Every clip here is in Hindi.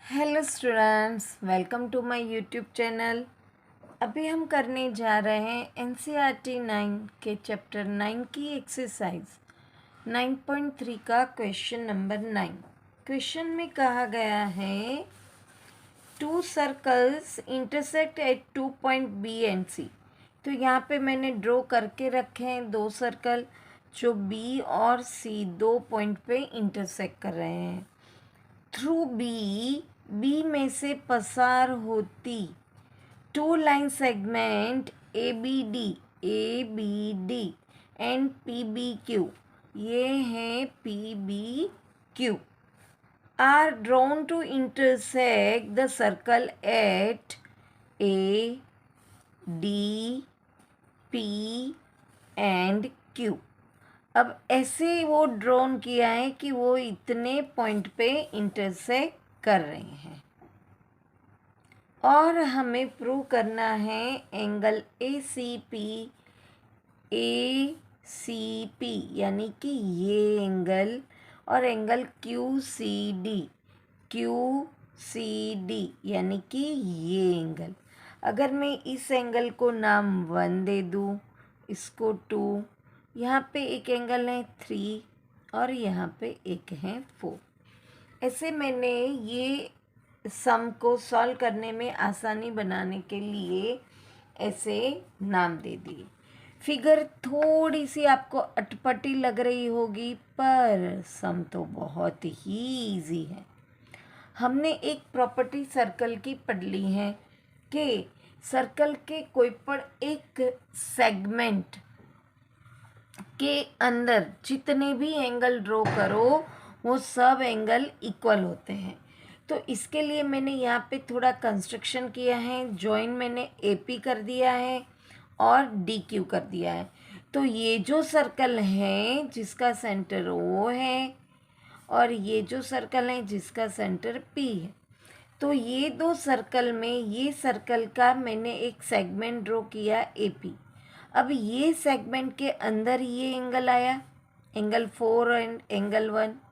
Hello students, welcome to my YouTube channel. अभी हम करने जा रहे हैं एनसीईआरटी 9 के चैप्टर 9 की एक्सरसाइज 9.3 का क्वेश्चन नंबर 9। क्वेश्चन में कहा गया है two circles intersect at 2 point B and C. तो यहाँ पे मैंने ड्रॉ करके रखे हैं दो सर्कल जो बी और सी दो पॉइंट पे इंटरसेक्ट कर रहे हैं। थ्रू बी में से पसार होती two line segment A B D and P B Q, ये हैं P B Q, are drawn to intersect the circle at A D P and Q. अब ऐसे वो ड्रॉन किया है कि वो इतने पॉइंट पे इंटरसेक्ट कर रहे हैं और हमें प्रूव करना है एंगल ए सी पी यानी कि ये एंगल और एंगल क्यू सी डी यानी कि ये एंगल। अगर मैं इस एंगल को नाम 1 दे दूँ, इसको 2, यहाँ पे एक एंगल है 3 और यहाँ पे एक है 4। ऐसे मैंने ये सम को सॉल्व करने में आसानी बनाने के लिए ऐसे नाम दे दिए। फिगर थोड़ी सी आपको अटपटी लग रही होगी पर सम तो बहुत ही इजी है। हमने एक प्रॉपर्टी सर्कल की पढ़ ली है कि सर्कल के कोई पर एक सेगमेंट के अंदर जितने भी एंगल ड्रॉ करो वो सब एंगल इक्वल होते हैं। तो इसके लिए मैंने यहाँ पे थोड़ा कंस्ट्रक्शन किया है। जॉइन मैंने एपी कर दिया है और डी क्यू कर दिया है। तो ये जो सर्कल है जिसका सेंटर ओ है और ये जो सर्कल है जिसका सेंटर पी है, तो ये दो सर्कल में ये सर्कल का मैंने एक सेगमेंट ड्रॉ किया एपी। अब ये सेगमेंट के अंदर ये एंगल आया, एंगल 4 एंड एंगल 1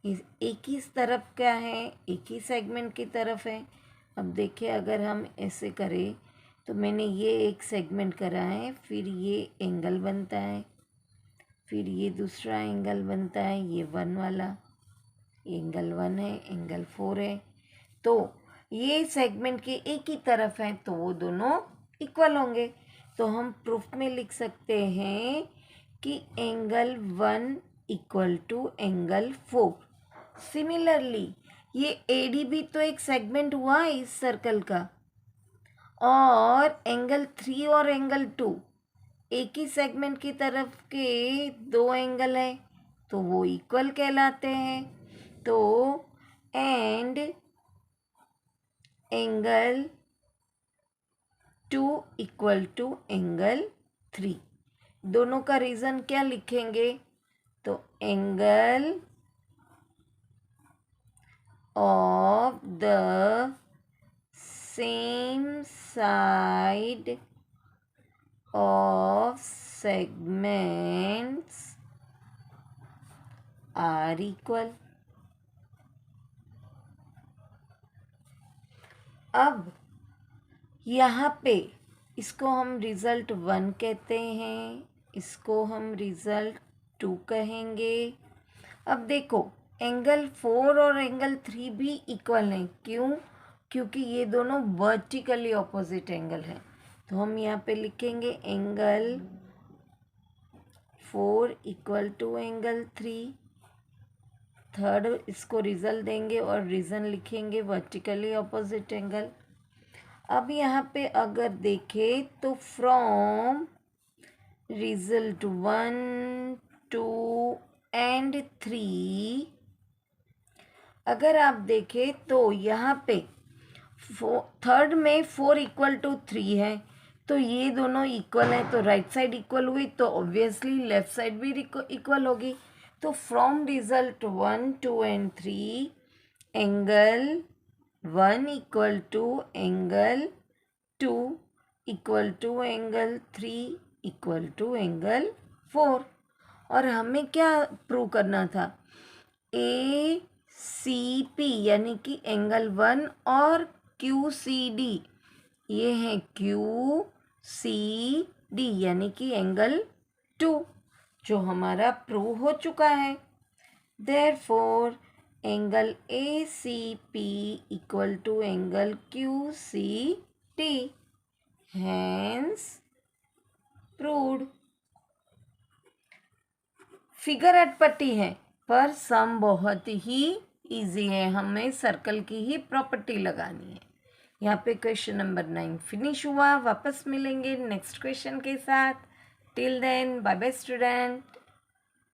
एक ही तरफ क्या है, एक ही सेगमेंट की तरफ है। अब देखिए अगर हम ऐसे करें तो मैंने ये एक सेगमेंट करा है, फिर ये एंगल बनता है, फिर ये दूसरा एंगल बनता है, ये 1 वाला एंगल 1 है, एंगल 4 है। तो ये सेगमेंट के एक ही तरफ हैं तो वो दोनों इक्वल होंगे। तो हम प्रूफ में लिख सकते हैं कि angle 1 equal to angle 4। Similarly ये एडी भी तो एक सेगमेंट हुआ है इस सर्कल का, और एंगल 3 और एंगल 2 एक ही सेगमेंट की तरफ के दो एंगल है तो वो इक्वल कहलाते हैं। तो and angle 2 equal to angle 3, दोनों का रीज़न क्या लिखेंगे, तो angle of the same side of segments are equal। अब यहाँ पे इसको हम रिज़ल्ट 1 कहते हैं, इसको हम रिज़ल्ट 2 कहेंगे। अब देखो एंगल 4 और एंगल 3 भी इक्वल हैं, क्यों? क्योंकि ये दोनों वर्टिकली ऑपोजिट एंगल हैं। तो हम यहाँ पे लिखेंगे angle 4 equal to angle 3, third इसको रिजल्ट देंगे और रीज़न लिखेंगे वर्टिकली ऑपोजिट एंगल। अब यहाँ पे अगर देखें तो फ्रॉम रिजल्ट 1, 2 एंड 3 अगर आप देखें तो यहाँ पे थर्ड में 4 इक्वल टू 3 है तो ये दोनों इक्वल हैं, तो राइट साइड इक्वल हुई तो ऑब्वियसली लेफ्ट साइड भी इक्वल होगी। तो from result 1, 2 and 3 angle 1 equal to angle 2 equal to angle 3 equal to angle 4। और हमें क्या प्रूव करना था, ए सी पी यानी कि एंगल 1 और क्यू सी डी ये है क्यू सी डी यानी कि एंगल 2 जो हमारा प्रूव हो चुका है। Therefore angle A C P equal to angle Q C D, hence proved. Figure अटपटी है पर सम बहुत ही इजी है, हमें सर्कल की ही प्रॉपर्टी लगानी है। यहाँ पे क्वेश्चन नंबर 9 फिनिश हुआ। वापस मिलेंगे नेक्स्ट क्वेश्चन के साथ। Till then bye bye student.